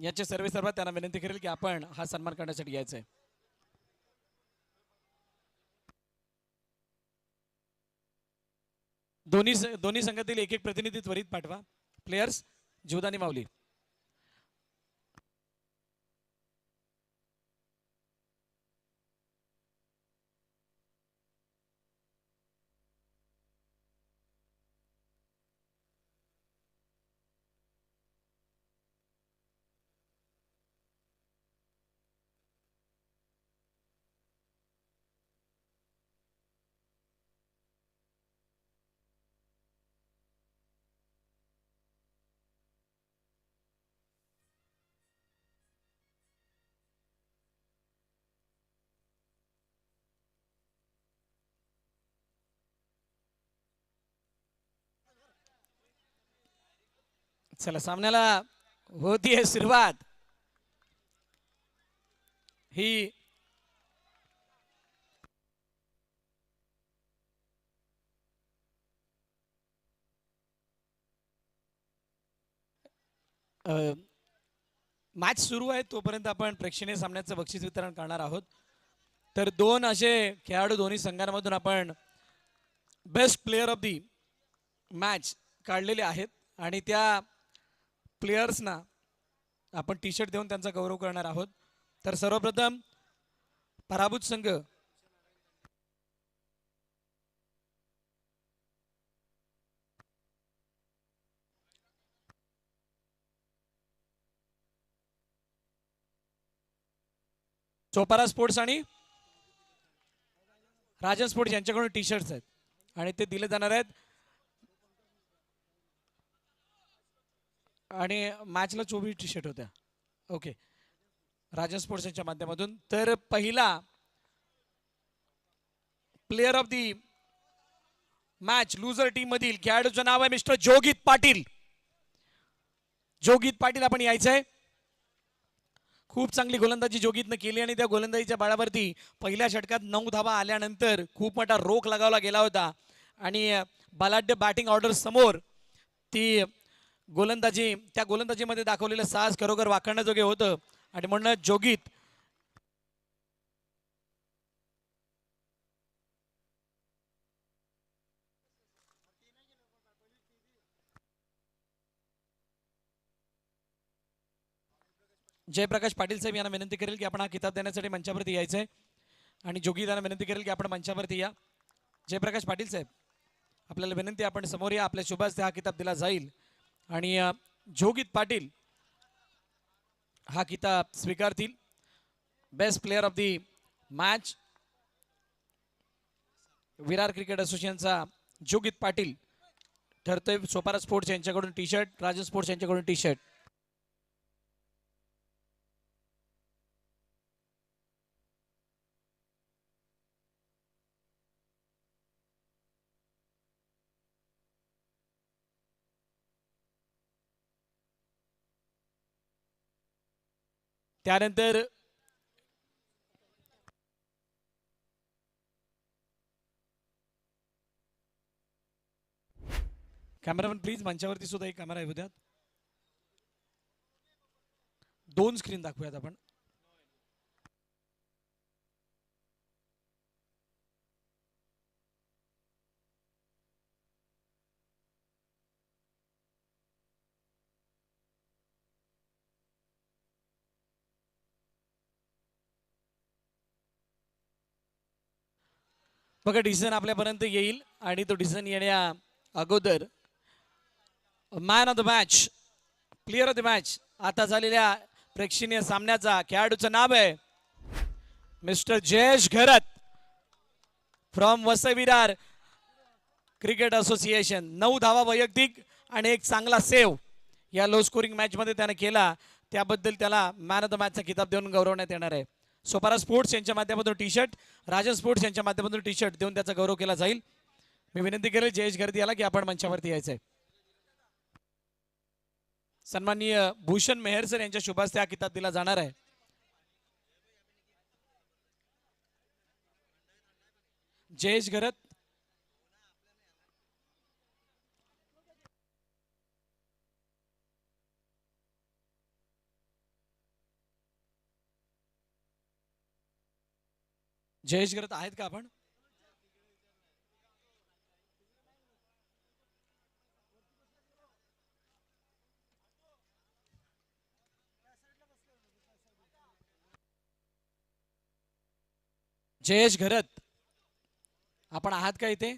याचे सर्वात त्यांना विनंती करेल की आपण हा सन्मान करण्यासाठी यायचं आहे. दोन्ही संघातील एक एक प्रतिनिधी त्वरित पाठवा. प्लेयर्स जीवदानी माऊली. चला सामन्याला होतीये सुरुवात. ही मॅच सुरू आहे तोपर्यंत आपण प्रेक्षणीय सामन्याचं बक्षीस वितरण करणार आहोत. तर दोन असे खेळाडू दोन्ही संघांमधून आपण best player of the match काढलेले आहेत आणि त्या प्लेयर्सना आपण टी शर्ट देऊन त्यांचा गौरव करणार आहोत. तर सर्वप्रथम पराभूत संघ चोपारा स्पोर्ट्स आणि राजन स्पोर्ट्स यांच्याकडून टी शर्ट्स आहेत आणि ते दिले जाणार आहेत. आणि मॅचला 24 टी शर्ट होत्या. ओके, राजन स्पोर्ट्स यांच्या माध्यमातून. तर पहिला player of the match लुझर team मधील खेळाडूचं नाव आहे मिस्टर जोगित पाटील. जोगित पाटील आपण यायचंय. खूप चांगली गोलंदाजी जोगितनं केली आणि त्या गोलंदाजीच्या बाळावरती पहिल्या षटकात 9 धावा आल्यानंतर खूप मोठा रोख लगावला गेला होता आणि बलाढ्य बॅटिंग ऑर्डर समोर ती गोलंदाजी त्या गोलंदाजीमध्ये दाखवलेलं साहस खरोखर वाखाणण्याजोगे होतं आणि म्हणून जोगित जयप्रकाश पाटील साहेब यांना विनंती करेल की आपण हा किताब देण्यासाठी मंचावरती यायचंय आणि जोगी यांना विनंती करेल की आपण मंचावरती या. जयप्रकाश पाटील साहेब आपल्याला विनंती आपण समोर या. आपल्या शुभ हस्ते हा किताब दिला जाईल आणि जोगित पाटील हा किताब स्वीकारतील. Best player of the match Virar cricket असोसिएशनचा जोगित पाटील ठरतोय. सोपारा स्पोर्ट्स यांच्याकडून टी शर्ट, राजन स्पोर्ट्स यांच्याकडून टी शर्ट. त्यानंतर कॅमेरामन प्लीज मंचावरती सुद्धा एक कॅमेरा येऊ द्यात. 2 स्क्रीन दाखवूयात आपण. बघा डिसिजन आपल्यापर्यंत येईल आणि तो डिसिजन येण्या अगोदर man of the match, player of the match आता झालेल्या प्रेक्षणीय सामन्याचा खेळाडूचं नाव आहे mister Jayesh Gharat from Vasai Virar cricket association. 9 धावा वैयक्तिक आणि एक चांगला सेव्ह या लो स्कोरिंग मॅच मध्ये त्याने केला, त्याबद्दल त्याला मॅन ऑफ द मॅचचा किताब देऊन गौरवण्यात येणार आहे. सोपारा स्पोर्ट्स यांच्या माध्यमातून टी शर्ट, राजन स्पोर्ट्स यांच्या माध्यमातून टी शर्ट देऊन त्याचा गौरव केला जाईल. मी विनंती करेल जयेश घरत याला की आपण मंचावरती यायचंय. सन्माननीय भूषण मेहर सर यांच्या शुभास्ते हा किताब दिला जाणार आहे. जयेश घरत जयेश करत आहेत का आपण? जयेश घरत आपण आहात का इथे?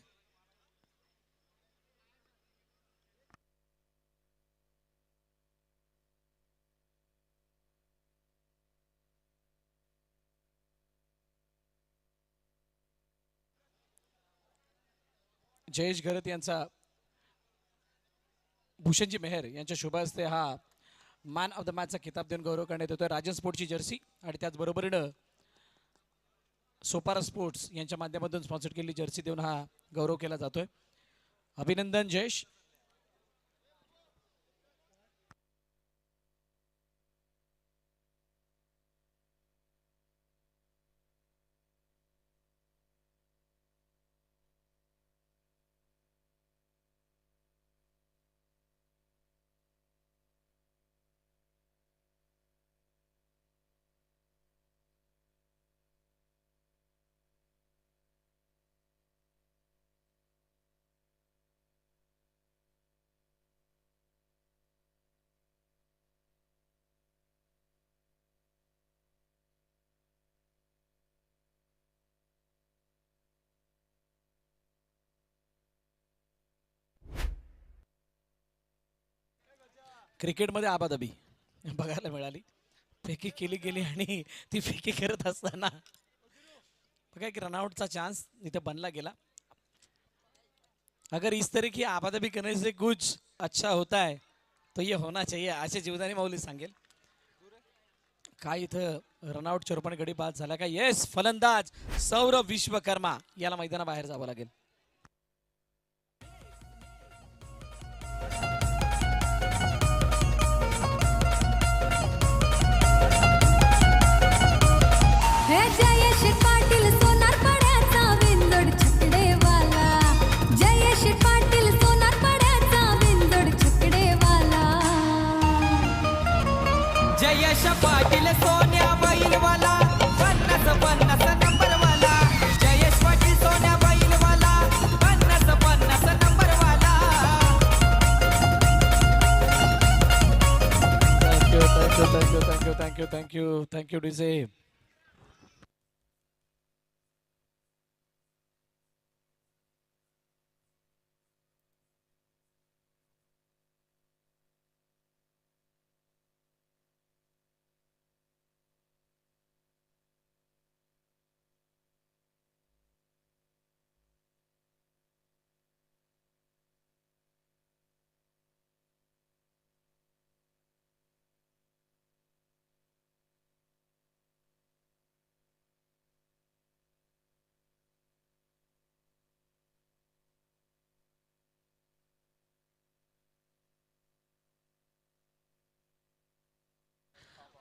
जयेश घरत यांचा भूषणजी मेहर यांच्या शुभ हस्ते हा मॅन ऑफ द मॅचचा किताब देऊन गौरव करण्यात येतोय. राजन स्पोर्टची जर्सी आणि त्याचबरोबरीनं सोपारा स्पोर्ट्स यांच्या माध्यमातून स्पॉन्सर केलेली जर्सी देऊन हा गौरव केला जातोय. अभिनंदन जयेश. क्रिकेटमध्ये आबादाबी बघायला मिळाली. फेकी केली गेली आणि ती फेकी करत असताना बघा एक रनआउटचा चान्स इथे बनला गेला. अगर इस तरह की आबादाबी करने से कुछ अच्छा होता है तो ये होना चाहिए असे जीवदानी माऊली सांगेल. काय इथं रनआउट चोरपण गडी बाद झाला का? येस, फलंदाज सौरभ विश्वकर्मा याला मैदानाबाहेर जावं लागेल. जयेश पाटील सोनार पड्याचा विंदोड छकडेवाला. जयेश पाटील सोनार पड्याचा विंदोड छकडेवाला. जयेश पाटील सोन्या बैलवाला 50-50 नंबरवाला. जयेश पाटील सोन्या बैलवाला 50-50 नंबरवाला. Thank you DJ.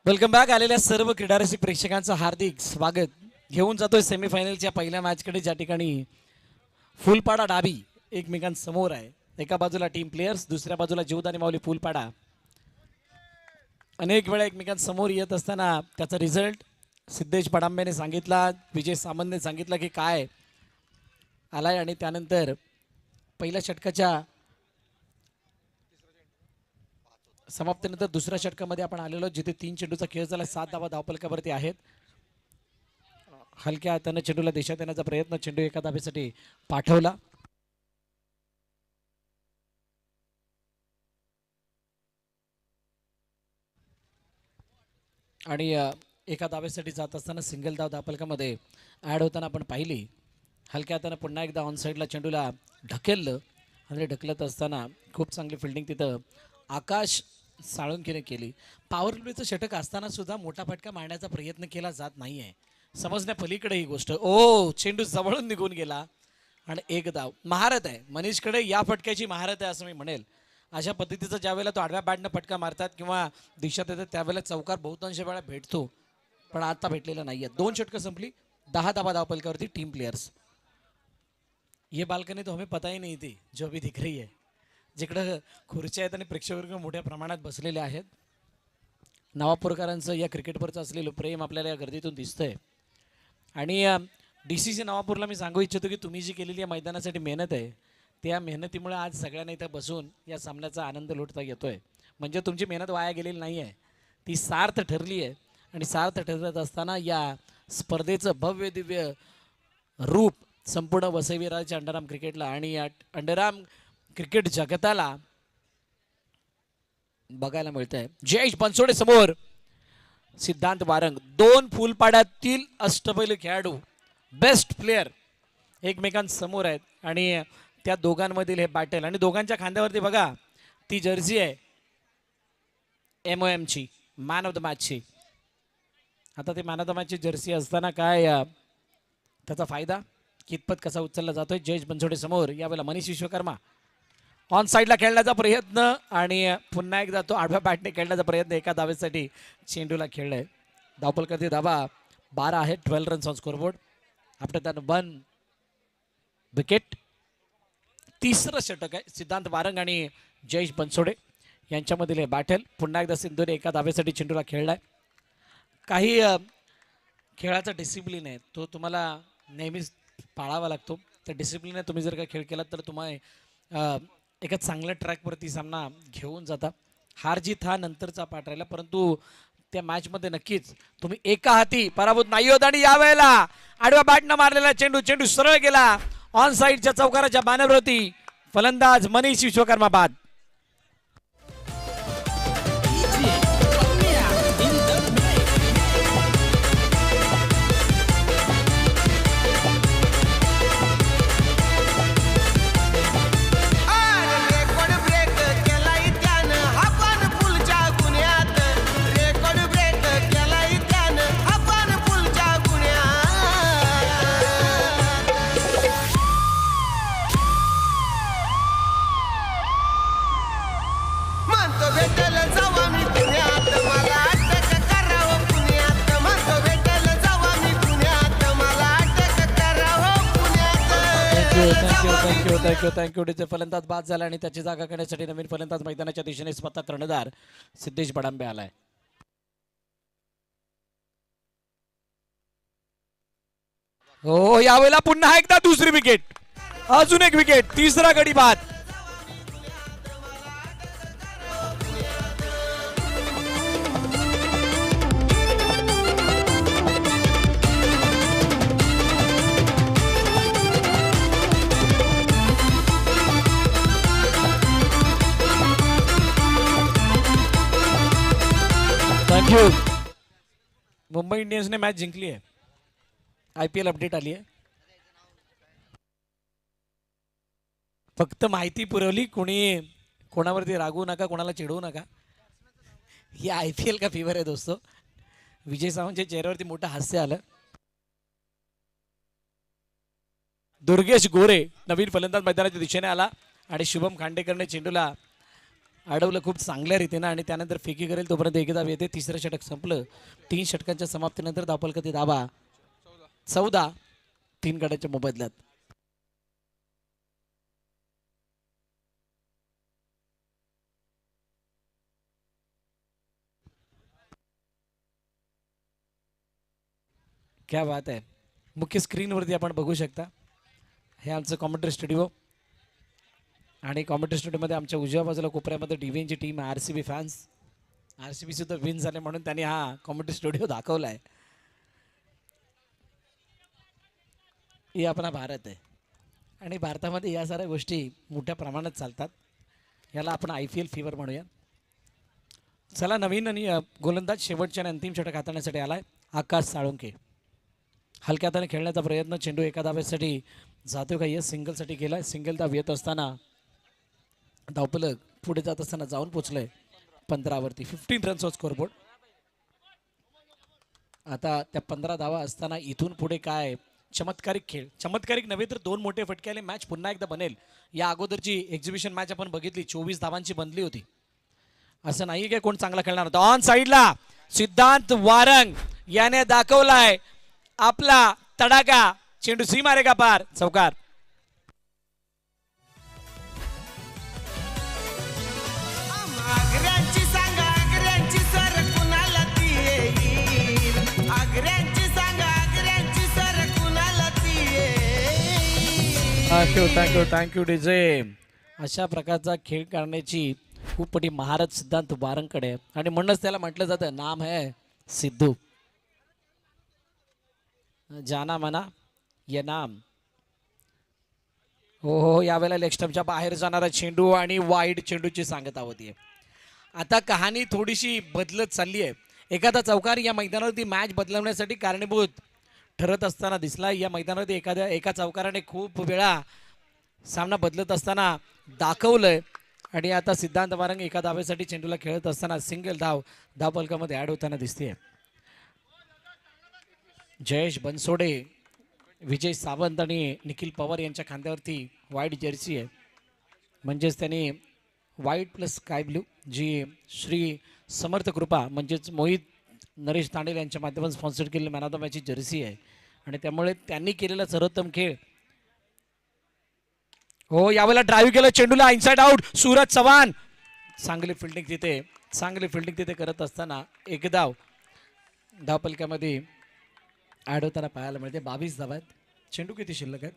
Welcome back. आलेल्या सर्व क्रीडारसिक प्रेक्षकांचं हार्दिक स्वागत. घेऊन जातोय सेमीफायनलच्या पहिल्या मॅचकडे, ज्या ठिकाणी फुलपाडा डाबी एकमेकांसमोर आहे. एका बाजूला टीम प्लेयर्स, दुसऱ्या बाजूला जीवदानी माऊली फुलपाडा. अनेक वेळा एकमेकांसमोर येत असताना त्याचा रिझल्ट सिद्धेश पडांबेने सांगितला, विजय सामंतने सांगितलं की काय आलाय. आणि त्यानंतर पहिल्या षटकाच्या समाप्तीनंतर दुसऱ्या षटकामध्ये आपण आलेलो, जिथे 3 चेंडूचा खेळ झाला. 7 धावा धावफलकावरती आहेत. हलक्या हाताने चेंडूला दिशा देण्याचा प्रयत्न, चेंडू एका धावेसाठी पाठवला. आणि एका धावेसाठी जात असताना सिंगल धाव धावफलकामध्ये ॲड होताना आपण पाहिली. हलक्या हाताने पुन्हा एकदा ऑन साईडला चेंडूला ढकललं आणि ढकलत असताना खूप चांगली फिल्डिंग तिथं आकाश साळुंकेने केली. पॉवर प्लेचं षटक असताना सुद्धा मोठा फटका मारण्याचा प्रयत्न केला जात नाहीये, समजण्या पलीकडे ही गोष्ट. ओ, चेंडू जवळून निघून गेला आणि एक धाव. महारत आहे मनीषकडे, या फटक्याची महारत आहे असं मी म्हणेल. अशा पद्धतीचा ज्यावेळेला तो आडव्या बॅटनं फटका मारतात किंवा दिशा देतात त्यावेळेला चौकार बहुतांश वेळा भेटतो, पण आता भेटलेला नाहीये. 2 षटकं संपली, 10 धावा धावफलकावरती टीम प्लेयर्स. ये बाल्कनी तो हमें पता ही नहीं थी जो अभी दिख रही है. जिकडं खुर्च्या आहेत आणि प्रेक्षकवर्ग मोठ्या प्रमाणात बसलेले आहेत. नवापूरकरांचं या क्रिकेटवरचं असलेलं प्रेम आपल्याला या गर्दीतून दिसतंय. आणि DCC नवापूरला मी सांगू इच्छितो की तुम्ही जी केलेली या मैदानासाठी मेहनत आहे त्या मेहनतीमुळे आज सगळ्यांना इथं बसून या सामन्याचा आनंद लुटता येतोय. म्हणजे तुमची मेहनत वाया गेलेली नाही आहे, ती सार्थ ठरली आहे. आणि सार्थ ठरत असताना या स्पर्धेचं भव्य दिव्य रूप संपूर्ण वसईविराच्या अंडरआर्म क्रिकेटला आणि या अंडरआर्म क्रिकेट जगताला बघायला मिळत आहे. जयेश बनसोडे समोर सिद्धांत वारंग, दोन फुलपाड्यातील अष्टपैलू खेळाडू, बेस्ट प्लेयर एकमेकांसमोर आहेत. आणि त्या दोघांमधील हे बॅटल आणि दोघांच्या खांद्यावरती बघा ती जर्सी आहे MOM ची, मॅन ऑफ द मॅचची. आता ते मॅन ऑफ द मॅचची जर्सी असताना काय त्याचा फायदा कितपत कसा उचलला जातोय. जयेश बनसोडे समोर, यावेळेला मनीष विश्वकर्मा ऑन साईडला खेळण्याचा प्रयत्न आणि पुन्हा एकदा तो आडव्या बॅटने खेळण्याचा प्रयत्न. एका धावेसाठी चेंडूला खेळलाय. धावपल करते धावा 12 आहे, 12 runs on scoreboard after that 1 wicket. तिसरं षटक आहे सिद्धांत वारंग आणि जयेश बनसोडे यांच्यामधील हे बॅटल. पुन्हा एकदा सिंधूने एका धावेसाठी चेंडूला खेळलाय. काही खेळाचा डिसिप्लिन आहे तो तुम्हाला नेहमीच पाळावा लागतो. त्या डिसिप्लिनने तुम्ही जर का खेळ केलात तर तुम्हाला एका चांगल्या ट्रॅकवरती सामना घेऊन जाता. हार जीत हा नंतरचा पाठ राहिला, परंतु त्या मॅचमध्ये नक्कीच तुम्ही एका हाती पराभूत नाही होत. आणि यावेळेला आडव्या बॅटनं मारलेला चेंडू सरळ गेला ऑन साईडच्या चौकाराच्या बॅनरवरती. फलंदाज मनीष विश्वकर्मा बाद. थँक्यू. फलंदाज बाद झाला आणि त्याची जागा करण्यासाठी नवीन फलंदाज मैदानाच्या दिशेने स्वतः कर्णधार सिद्धेश बडांबे आलाय. हो, यावेळेला पुन्हा एकदा दुसरी विकेट, अजून एक विकेट, तिसरा गडी बाद. थँक्यू. मुंबई इंडियन्सने मॅच जिंकली आहे. IPL अपडेट आली आहे. फक्त माहिती पुरवली, कोणावरती रागवू नका, कोणाला चिडवू नका. ही IPL का फीवर आहे दोस्तो. विजय सावंतच्या चेहऱ्यावरती मोठं हास्य आलं. दुर्गेश गोरे नवीन फलंदाज मैदानाच्या दिशेने आला आणि शुभम खांडेकरने चेंडूला अडवलं खूप चांगल्या रीतीनं आणि त्यानंतर फेकी करेल तोपर्यंत एक धाव येते. तिसरं षटक संपलं. 3 षटकांच्या समाप्तीनंतर धावफलकाची धावा 14 3 गड्याच्या मोबदल्यात. क्या बात आहे. मुख्य स्क्रीनवरती आपण बघू शकता हे आमचं कॉमेंट्री स्टुडिओ आणि कॉमेंट्री स्टुडिओमध्ये आमच्या उजव्या बाजूला कोपऱ्यामध्ये DVNची टीम आहे. RCB fans. RCB सुद्धा विन झाले म्हणून त्यांनी हा कॉमेंट्री स्टुडिओ दाखवला आहे. हे आपला भारत आहे आणि भारतामध्ये या साऱ्या गोष्टी मोठ्या प्रमाणात चालतात. याला आपण IPL फीवर म्हणूया. चला, नवीन आणि गोलंदाज शेवटच्या आणि अंतिम षटक हाताळण्यासाठी आलाय आकाश साळुंके. हलक्या हाताने खेळण्याचा प्रयत्न, चेंडू एका धावेसाठी जातो का? येस, सिंगलसाठी गेलाय. सिंगल धाव येत असताना धावफलक पुढे जात असताना जाऊन पोचलंय 15 वरती. 15 रन्स ऑन स्कोरबोर्ड. आता त्या 15 धावा असताना इथून पुढे काय चमत्कारिक खेळ, चमत्कारिक नव्हे तर 2 मोठे फटके आले. मॅच पुन्हा एकदा बनेल. या अगोदरची एक्झिबिशन मॅच आपण बघितली, 24 धावांची बनली होती. असं नाही काय कोण चांगला खेळणार होता. ऑन साईडला सिद्धांत वारंग याने दाखवलाय आपला तडाखा. चेंडू सी मारेगा पार, चौकार. आग्र्यांची सांगा, आग्र्यांची सर कुणाला थँक्यू डीजे. अशा प्रकारचा खेळ करण्याची खूप मोठी महारथ सिद्धांत वारंगकडे आहे. आणि म्हणूनच त्याला म्हटलं जातं नाम है सिद्धू. जाना मना ये नाम. हो यावेळेला लेग स्टंपच्या बाहेर जाणारा चेंडू आणि वाईड चेंडूची सांगता होतीये. आता कहाणी थोडीशी बदलत चालली आहे. एखादा चौकार या मैदानावरती मॅच बदलवण्यासाठी कारणीभूत ठरत असताना दिसला. या मैदानावरती एका चौकाराने खूप वेळा सामना बदलत असताना दाखवलंय. आणि आता सिद्धांत वारंग एका धावेसाठी चेंडूला खेळत असताना सिंगल धाव फलकामध्ये ऍड होताना दिसते. जयेश बनसोडे, विजय सावंत आणि निखिल पवार यांच्या खांद्यावरती व्हाईट जर्सी आहे. म्हणजेच त्यांनी व्हाईट प्लस स्काय ब्लू जी श्री समर्थ कृपा म्हणजेच मोहित नरेश तांडेल यांच्या माध्यमातून स्पॉन्सर केलेली मॅन ऑफ द मॅचची जर्सी आहे. आणि त्यामुळे त्यांनी केलेला सर्वोत्तम खेळ. हो यावेळेला ड्राईव्ह केलं चेंडूला इनसाइड आउट. सूरज चव्हाण चांगली फिल्डिंग तिथे करत असताना एक धावपलकामध्ये ऍड होताना पाहायला मिळते. 22 धावा आहेत. चेंडू किती शिल्लक आहेत?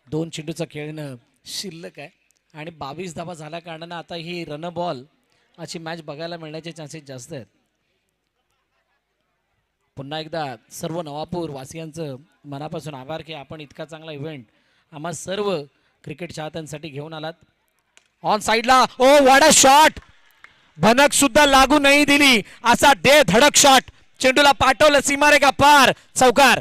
2 चेंडूचा खेळणं शिल्लक आहे. आणि 22 धावा झाल्या कारणानं आता ही रन बॉल अशी मॅच बघायला मिळण्याचे चान्सेस जास्त आहेत. पुन्हा एकदा सर्व नवापूर वासियांचं मनापासून आभार की आपण इतका चांगला इव्हेंट आम्हा सर्व क्रिकेट चाहत्यांसाठी घेऊन आलात. ऑन साईडला ओ व्हाट अ शॉट. भनक सुद्धा लागू नाही दिली असा दे धडक शॉट. चेंडूला पाठवलं सीमारेखा पार. चौकार.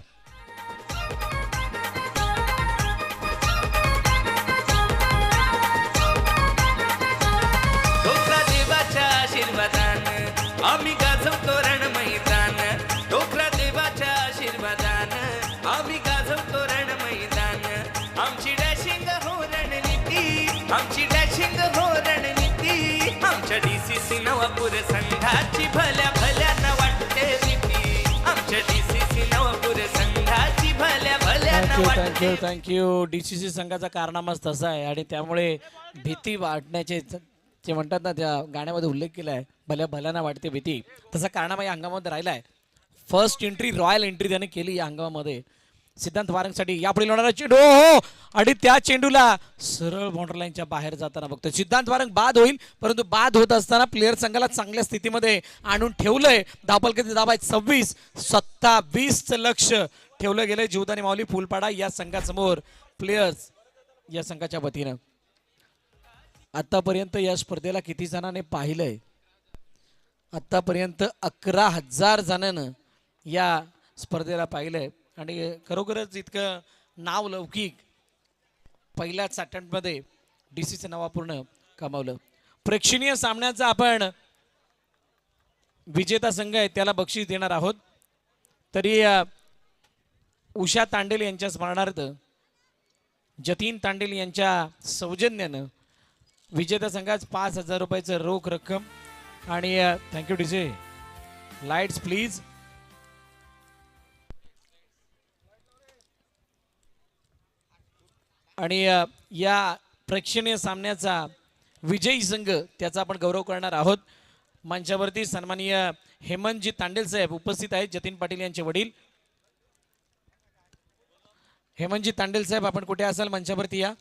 डोकरा देवाच्या आशीर्वादानं आम्ही गाजवतो रण मैदान. डोकरा देवाच्या आशीर्वादानं आम्ही गाजवतो रण मैदान. आमची डॅशिंग हो रणनीती, आमची डॅशिंग हो रणनीती. आमच्या DCC नवापूर संघाची भल्या भल्यानं वाटते भीती. आमच्या DCC नवापूर संघाची भल्या भल्यानं वाटते. थँक्यू. DCC संघाचा कारनामाच तसा आहे आणि त्यामुळे भीती वाटण्याचे जे म्हणतात ना त्या गाण्यामध्ये उल्लेख केला आहे भल्या भल्याना वाटते भीती. तसा कारनामा या हंगामामध्ये राहिला आहे. फर्स्ट एंट्री रॉयल एंट्री त्याने केली या हंगामामध्ये सिद्धांत वारंगसाठी. यापुढे होणारा चेंडू हो आणि त्या चेंडूला सरळ बाउंड्री लाईनच्या बाहेर जाताना बघतो सिद्धांत वारंग. बाद होईल परंतु बाद होत असताना प्लेयर संघाला चांगल्या स्थितीमध्ये आणून ठेवलंय. धावपलकाचे धाव आहेत 26. 27चं लक्ष ठेवलं गेलंय जीवदानी माऊली फुलपाडा या संघासमोर प्लेयर्स या संघाच्या वतीनं. आतापर्यंत या स्पर्धेला किती जणांनी पाहिलंय? आतापर्यंत 11,000 जणांनं या स्पर्धेला पाहिलंय. आणि खरोखरच इतकं नाव लौकिक पहिल्याच अटेम्प्टमध्ये DCC नवापूरनं कमावलं. प्रेक्षणीय सामन्याचा आपण विजेता संघ आहे त्याला बक्षीस देणार आहोत. तरी उषा तांडेल यांच्या स्मरणार्थ जतीन तांडेल यांच्या सौजन्यानं विजेता संघास 5,000 रुपयाचं रोख रक्कम. आणि थँक्यू डीजे. Lights please. आणि या प्रेक्षणीय सामन्याचा विजयी संघ त्याचा आपण गौरव करणार आहोत. मंचावरती सन्माननीय हेमंतजी तांडेल साहेब उपस्थित आहेत. जतीन पाटील यांचे वडील हेमंतजी तांडेल साहेब आपण कुठे असाल मंचावरती या.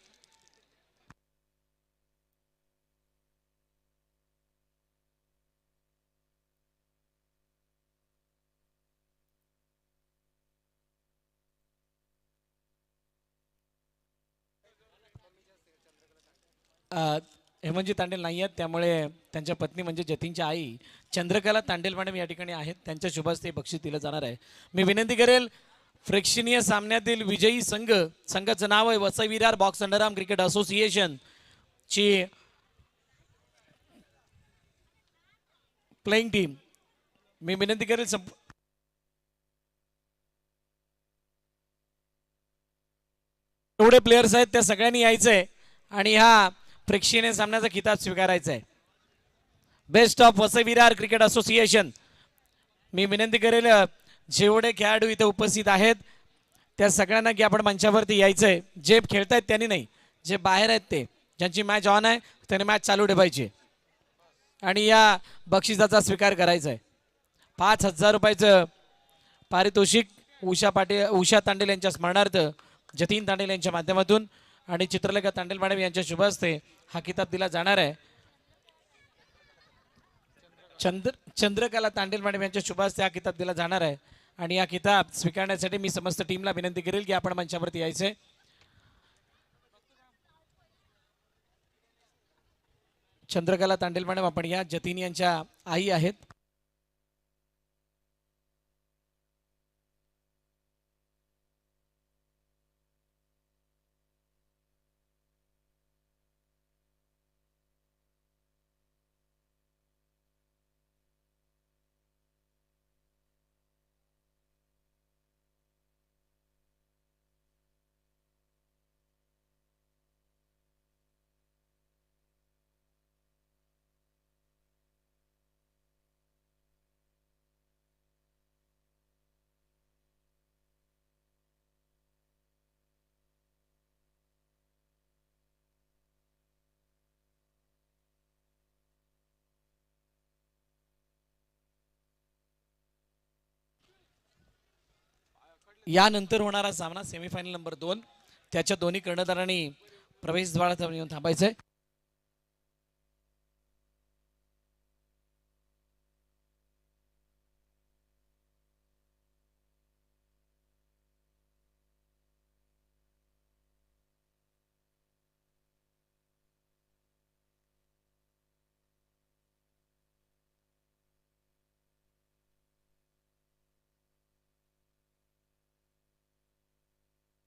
हेमंतजी तांडेल नाही आहेत त्यामुळे त्यांच्या पत्नी म्हणजे जतीनची आई चंद्रकला तांडेल मॅडम या ठिकाणी आहेत. त्यांच्या शुभास्ते बक्षीस दिलं जाणार आहे. मी विनंती करेल प्रेक्षणीय सामन्यातील विजयी संघाचं नाव आहे Vasai Virar box underarm cricket association ची प्लेइंग टीम. मी विनंती करेल एवढे प्लेयर्स आहेत त्या सगळ्यांनी यायचंय आणि हा प्रेक्षणीय सामन्याचा खिताब स्वीकारायचा आहे. Best of Vasai Virar cricket association. मी विनंती करेल जेवढे खेळाडू इथे उपस्थित आहेत त्या सगळ्यांना की आपण मंचावरती यायचंय. जे खेळतायत त्यांनी नाही, जे बाहेर आहेत ते ज्यांची मॅच ऑन आहे त्यांनी मॅच चालू ठेवायची आणि या बक्षिसाचा स्वीकार करायचा आहे. 5,000 रुपयाचं पारितोषिक उषा तांडेल यांच्या स्मरणार्थ जतीन तांडेल यांच्या माध्यमातून आणि चित्रलेखा तांडेल मॅडम यांच्या शुभ हस्ते हा किताब दिला जाणार आहे. चंद्रकला तांडेल मॅडम यांच्या शुभ हस्ते हा किताब दिला जाणार आहे आणि हा किताब स्वीकारण्यासाठी मी समस्त टीमला विनंती करेल की आपण मंचावरती यायचंय. चंद्रकला तांडेल मॅडम आपण या जतीन यांच्या आई आहेत. यानंतर होणारा सामना सेमीफायनल नंबर 2 त्याच्या दोन्ही कर्णधारांनी प्रवेशद्वारात येऊन थांबायचंय.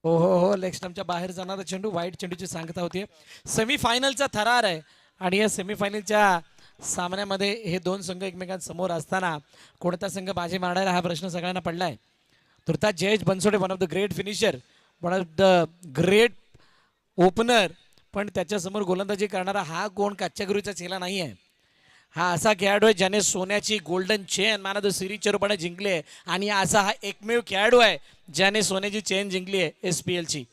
हो लेग स्टंपच्या बाहेर जाणारा चेंडू वाईट चेंडूची सांगता होती. सेमीफायनलचा थरार आहे आणि या सेमीफायनलच्या सामन्यामध्ये हे दोन संघ एकमेकांसमोर असताना कोणता संघ बाजी मारणार हा प्रश्न सगळ्यांना पडलाय. तुर्तास Jayesh Bansode one of the great finisher, one of the great opener, पण त्याच्यासमोर गोलंदाजी करणारा हा कोण कच्च्या गुरूचा चेला नाही आहे. हा असा खेळाडू आहे ज्याने सोन्याची golden chain man of the सिरीजच्या रूपाने जिंकली आहे आणि असा हा एकमेव खेळाडू आहे ज्याने सोन्याची चेन जिंकली आहे SPL ची.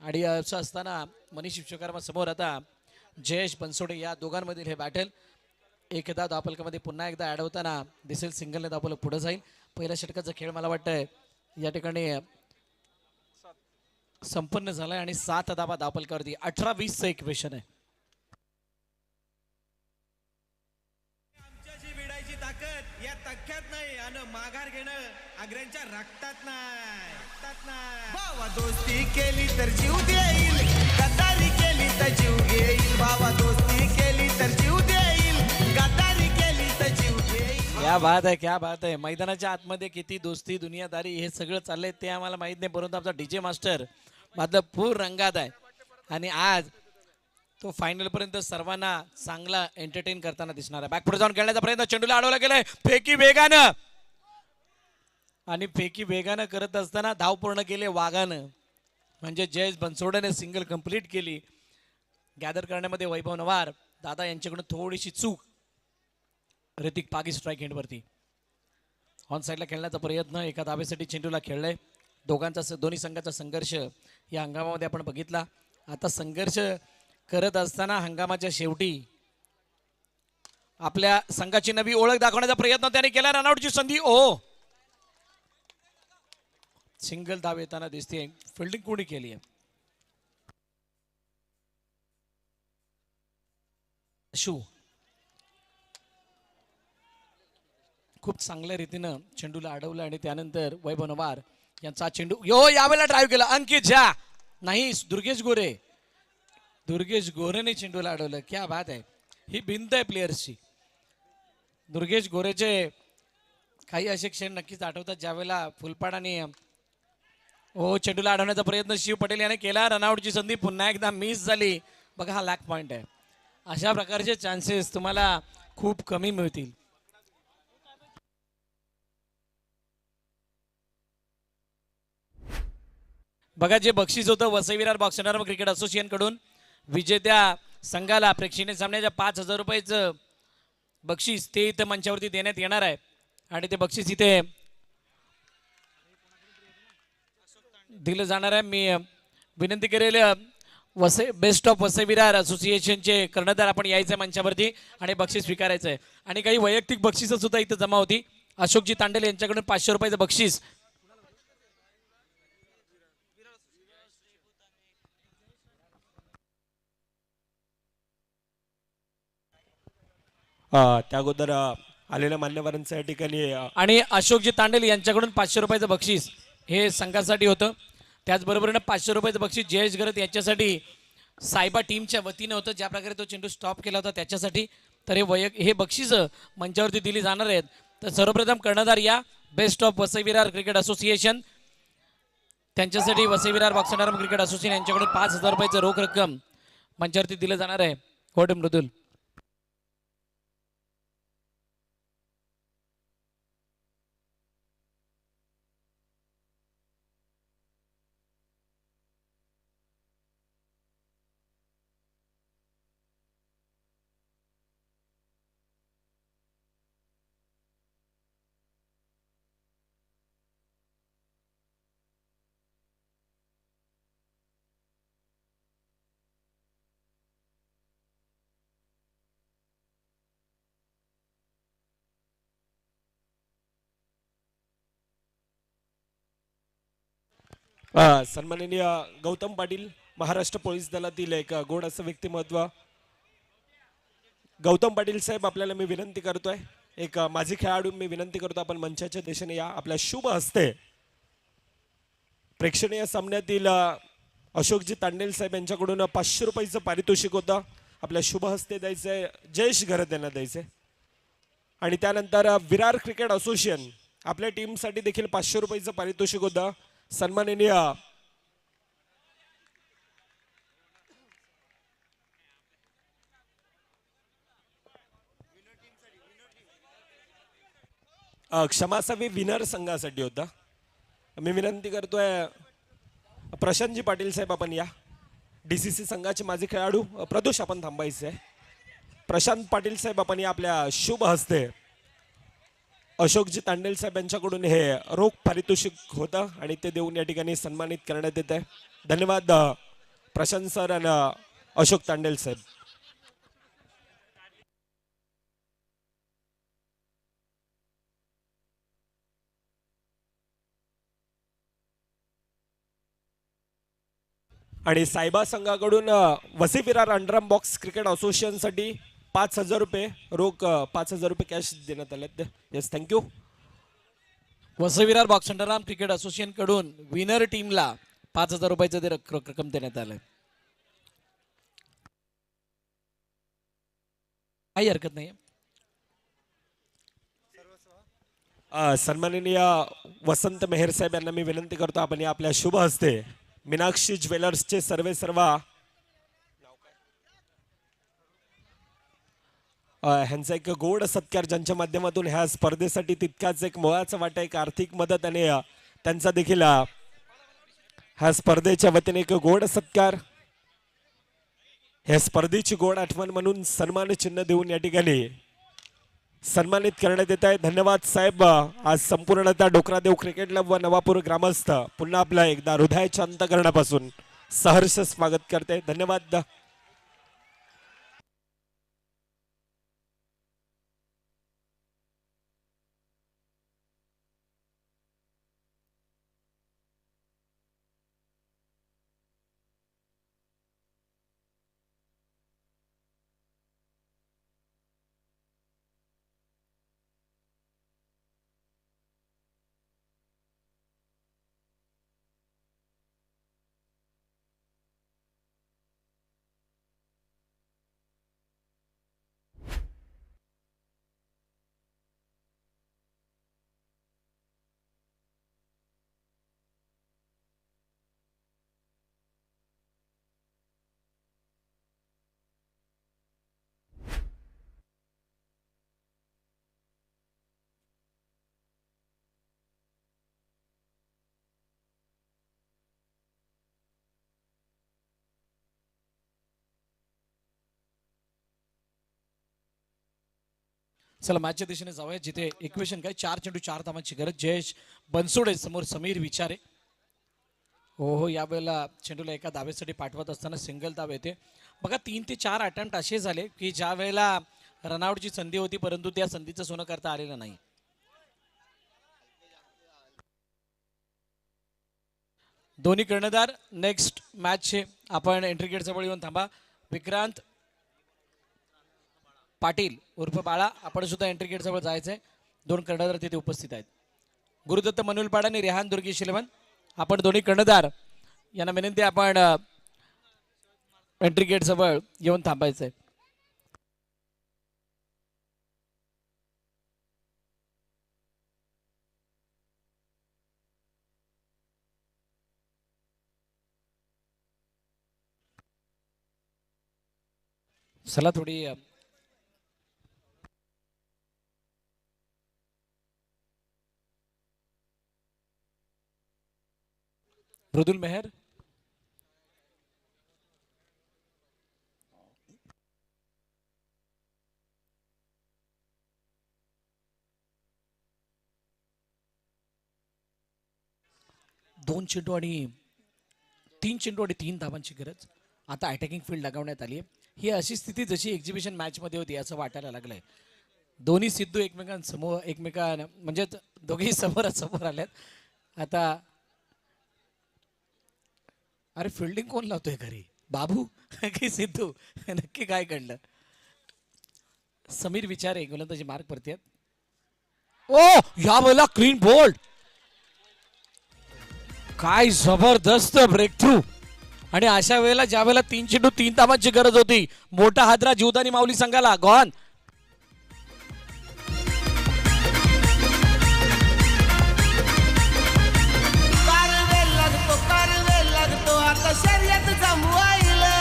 आणि असं असताना मनीष विश्वकर्मा समोर आता जयेश बनसोडे या दोघांमधील हे बॅटल एकदा धावफलकामध्ये पुन्हा एकदा ऍड होताना दिसेल. सिंगलने धावफलक पुढे जाईल. पहिल्या षटकाचा खेळ मला वाटतंय या ठिकाणी संपन्न झालाय आणि 7 धावा धावफलकावरती. 18-20 इक्वेशन आहे. आमच्याशी भिडायची ताकद या तख्यात नाही आणि माघार घेणं आग्र्यांच्या रक्तात नाही. भावा दोस्ती केली तर जीव देईल, गद्दारी केली तर जीव घेईल. भावा दोस्ती केली तर जीव देईल, गद्दारी केली तर जीव घेईल. क्या बात आहे, क्या बात आहे. मैदानाच्या आतमध्ये किती दोस्ती दुनियादारी हे सगळं चाललंय ते आम्हाला माहित नाही, परंतु आमचा DJ मास्टर मात्र पूर रंगात आहे आणि आज तो फायनल पर्यंत सर्वांना चांगला एंटरटेन करताना दिसणार आहे. बॅकपुढे जाऊन खेळण्याचा प्रयत्न, चेंडूला अडवला गेलाय फेकी वेगानं आणि फेकी वेगानं करत असताना धाव पूर्ण केले वाघानं, म्हणजे जयेश बनसोडेने सिंगल कंप्लीट केली. गॅदर करण्यामध्ये वैभव नवार दादा यांच्याकडून थोडीशी चूक. ऋतिक पागी स्ट्राईक एंडवरती ऑन साईडला खेळण्याचा प्रयत्न, एका धावेसाठी चेंडूला खेळलाय. दोन्ही संघाचा संघर्ष या हंगामामध्ये आपण बघितला. आता संघर्ष करत असताना हंगामाच्या शेवटी आपल्या संघाची नवी ओळख दाखवण्याचा प्रयत्न त्याने केला. रनआउटची संधी. सिंगल धाव येताना दिसते. फिल्डिंग कोणी केली आहे? खूप चांगल्या रीतीनं चेंडूला अडवलं आणि त्यानंतर वैभव नवार यांचा चेंडू यावेळेला ड्राईव्ह केला. अंकित झा नाही, दुर्गेश गोरेने चेंडूला अडवलं. क्या बात आहे. ही भिंत आहे प्लेयर्सची. दुर्गेश गोरेचे काही असे क्षण नक्कीच आठवतात ज्यावेळेला फुलपाडाने चेंडूला अडवण्याचा प्रयत्न शिव पटेल याने केला. रनआउटची संधी पुन्हा एकदा मिस झाली. बघा हा लॅक पॉइंट आहे. अशा प्रकारचे चान्सेस तुम्हाला खूप कमी मिळतील. बघा जे बक्षीस होतं Vasai Virar boxer cricket association कडून विजेत्या संघाला प्रेक्षणीय सामन्याच्या 5,000 रुपयाचं बक्षीस ते इथं मंचावरती देण्यात येणार आहे आणि ते बक्षीस इथे दिलं जाणार आहे. मी विनंती करेल बेस्ट ऑफ वसई विरार असोसिएशनचे कर्णधार आपण यायचं आहे मंचावरती आणि बक्षीस स्वीकारायचं आहे. आणि काही वैयक्तिक बक्षिसं सुद्धा इथं जमा होती. अशोकजी तांडेल यांच्याकडून 500 रुपयाचं बक्षीस. त्या अगोदर आलेल्या मान्यवरांचं या ठिकाणी आणि अशोकजी तांडेल यांच्याकडून 500 रुपयाचं बक्षीस हे संघासाठी होतं. त्याचबरोबरीनं 500 रुपयाचं बक्षीस जयेश गरत यांच्यासाठी सायबा टीमच्या वतीनं होतं. ज्या प्रकारे तो चेंडू स्टॉप केला होता त्याच्यासाठी. तर हे बक्षीस मंचावरती दिली जाणार आहेत. तर सर्वप्रथम कर्णधार या best of Vasai Virar cricket association त्यांच्यासाठी Vasai Virar boxer cricket association यांच्याकडून 5,000 रुपयाचं रोख रक्कम मंचावरती दिलं जाणार आहे. कोट मृदुल. सन्माननीय गौतम पाटील महाराष्ट्र पोलीस दलातील एक गोड असं व्यक्तिमत्व. गौतम पाटील साहेब आपल्याला मी विनंती करतोय, एक माजी खेळाडू मी विनंती करतो आपण मंचाच्या दिशेने या. आपल्या शुभ हस्ते प्रेक्षणीय सामन्यातील अशोकजी तांडेल साहेब यांच्याकडून 500 रुपयाचं पारितोषिक होतं. आपल्या शुभ हस्ते द्यायचंय, जयेश गरत यांना द्यायचंय. आणि त्यानंतर विरार क्रिकेट असोसिएशन आपल्या टीमसाठी देखील 500 रुपयाचं पारितोषिक होतं. सन्माननीय क्षमासावी विनर संघासाठी होता. मी विनंती करतोय प्रशांतजी पाटील साहेब आपण या. DCC संघाचे माझे खेळाडू प्रदोष आपण थांबायचे आहे. प्रशांत पाटील साहेब आपण या. आपल्या शुभ हस्ते अशोकजी तांडेल साहेब यांच्याकडून हे रोख पारितोषिक होतं आणि ते देऊन या ठिकाणी सन्मानित करण्यात येत आहे. धन्यवाद प्रशांत सर आणि अशोक तांडेल साहेब. आणि सायबा संघाकडून Vasai Virar underarm box cricket असोसिएशनसाठी 5,000 रुपये रोख 5,000 रुपये कॅश देण्यात आले. Yes, thank you. Vasai Virar box underarm cricket association कडून विनर टीमला 5,000 रुपयाचं ते रक्कम देण्यात आलंय. काही हरकत नाही. सन्माननीय वसंत मेहर साहेब यांना मी विनंती करतो आपण या. आपल्या शुभ हस्ते मीनाक्षी ज्वेलर्सचे सर्व ह्यांचा एक गोड सत्कार ज्यांच्या माध्यमातून ह्या स्पर्धेसाठी तितकाच एक मोलाचा वाटा, एक आर्थिक मदत आणि त्यांचा देखील ह्या स्पर्धेच्या वतीने एक गोड सत्कार, ह्या स्पर्धेची गोड आठवण म्हणून सन्मान चिन्ह देऊन या ठिकाणी सन्मानित करण्यात येत आहे. धन्यवाद साहेब. आज संपूर्णतः डोकरादेव क्रिकेट क्लब व नवापूर ग्रामस्थ पुन्हा आपला एकदा हृदयाच्या अंतःकरणापासून सहर्ष स्वागत करते. धन्यवाद. चला मॅचच्या दिशेने जाऊया, जिथे इक्वेशन काय 4 चेंडू 4 धावांची गरज. जयेश बनसोडे समोर समीर विचारे. हो हो, यावेळेला चेंडूला एका धावेसाठी पाठवत असताना सिंगल धाव येते. बघा 3 ते 4 अटेम्प्ट असे झाले की ज्या वेळेला रनआउटची संधी होती परंतु त्या संधीचं सोनं करता आलेलं नाही. दोन्ही कर्णधार नेक्स्ट मॅचचे आपण एंट्री गेट जवळ येऊन थांबा. विक्रांत पाटील उर्फ बाळा, आपण सुद्धा एंट्री गेट जवळ जायचंय. 2 कर्णधार तिथे उपस्थित आहेत. गुरुदत्त मनुलपाड आणि रेहान दुर्गी शिलवन, आपण दोन्ही कर्णधार यांना विनंती आपण एंट्री गेट जवळ येऊन थांबायचंय. चला थोडी मृदुल मेहर, दोन चेंडू आणि 3 चेंडू आणि 3 धावांची गरज. आता अटॅकिंग फील्ड लगावण्यात आली आहे. ही अशी स्थिती जशी एक्झिबिशन मॅच मध्ये होती असं वाटायला लागलंय. दोन्ही सिद्धू एकमेकांसमोर म्हणजे दोघेही समोरासमोर आल्यात. आता अरे फिल्डिंग कोण लावतोय घरी, बाबू की सिद्धू? नक्की काय घडलं? समीर विचारे गोलंदाजी मार्क पडते. ओ या वेळेला क्लीन बोल्ड, काय जबरदस्त ब्रेक थ्रू. आणि अशा वेळेला ज्या वेळेला 3 चेंडू 3 धावांची गरज होती, मोठा हादरा जीवदानी माऊली संघाला गॉन. कारवेल लागतो आता शर्यत जमवायला.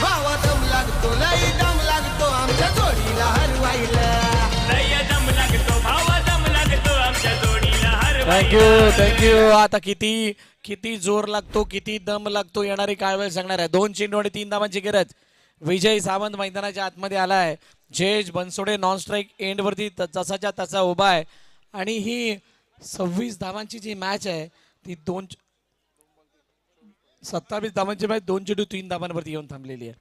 भावा दम लागतो, लई दम लागतो आमच्या जोडीला हरवायला. थँक्यू. आता किती जोर लागतो, किती दम लागतो येणारी काय वेळ सांगणार आहे. 2 चेंडू आणि 3 धावांची गरज. विजय सावंत मैदानाच्या आतमध्ये आलाय. Jayesh Bansode non strike end वरती तसाच्या तसा उभा आहे. आणि ही 26 धावांची जी मॅच आहे ती 27 धावांची मॅच 2 चेंडू 3 धावांवरती येऊन थांबलेली आहे.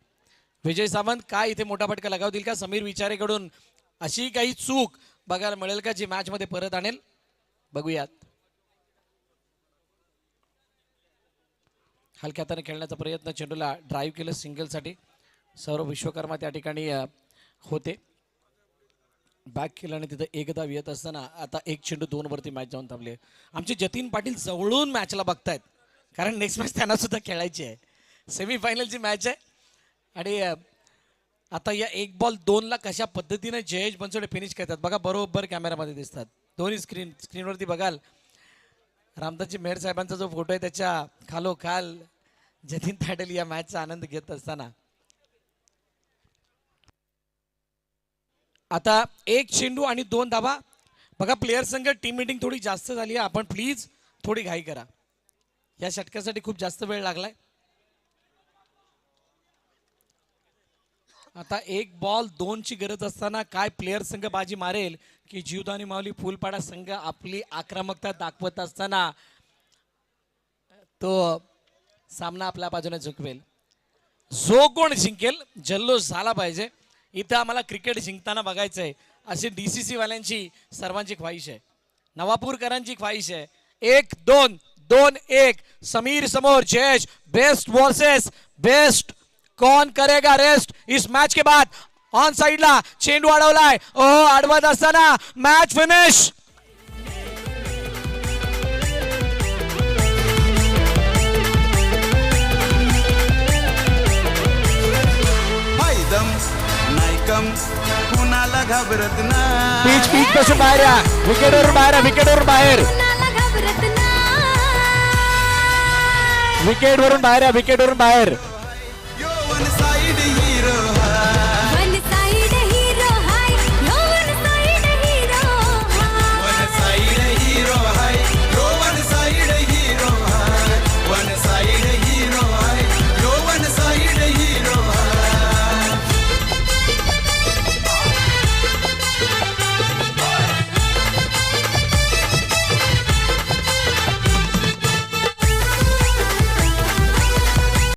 विजय सावंत काय इथे मोठा फटका लगावतील का? समीर विचारेकडून अशी काही चूक बघायला मिळेल का जी मॅच मध्ये परत आणेल? बघूयात. हलक्या हाताने खेळण्याचा प्रयत्न, चेंडूला ड्राईव्ह केलं सिंगलसाठी. सौरभ विश्वकर्मा त्या ठिकाणी होते. बॅक केलं आणि तिथं एक धाव येत असताना आता 1 चेंडू 2 वरती मॅच जाऊन थांबले. आमचे जतीन पाटील जवळून मॅचला बघतायत कारण नेक्स्ट मॅच त्यांना सुद्धा खेळायची आहे. सेमीफायनलची मॅच आहे. आणि आता या 1 बॉल 2 ला कशा पद्धतीने जयेश बनसोडे फिनिश करतात बघा, बरोबर कॅमेरामध्ये दिसतात. दोन्ही स्क्रीनवरती बघाल. रामदासजी मेहर साहेबांचा जो फोटो आहे त्याच्या खालोखाल जतीन पाटील या मॅचचा आनंद घेत असताना. आता 1 चेंडू आणि 2 धावा. बघा प्लेयर संघ टीम मीटिंग थोडी जास्त झाली आहे. आपण प्लीज थोडी घाई करा. या षटकासाठी खूप जास्त वेळ लागलाय. आता 1 बॉल 2 ची गरज असताना काय प्लेयर संघ बाजी मारेल की जीवदानी माऊली फुलपाडा संघ आपली आक्रमकता दाखवत असताना तो सामना आपल्या बाजूने झुकवेल. जो कोण जिंकेल जल्लोष झाला पाहिजे. इथं आम्हाला क्रिकेट जिंकताना बघायचंय अशी DCC वाल्यांची सर्वांची ख्वाहिश आहे, नवापूरकरांची ख्वाहिश आहे. 1-2 2-1 समीर समोर जयेश. Best versus best. कौन करेगा रेस्ट इस मैच के बाद? ऑन साइडला चेंडू अडवलाय. अडवत असताना मॅच फिनिश. दम नाही कम कुणाला घाबरत नाही. पिच पासून बाहेर या. विकेटवरून बाहेर, विकेटवरून बाहेर, कुणाला घाबरत नाही. विकेटवरून बाहेर, विकेटवरून बाहेर. यौवन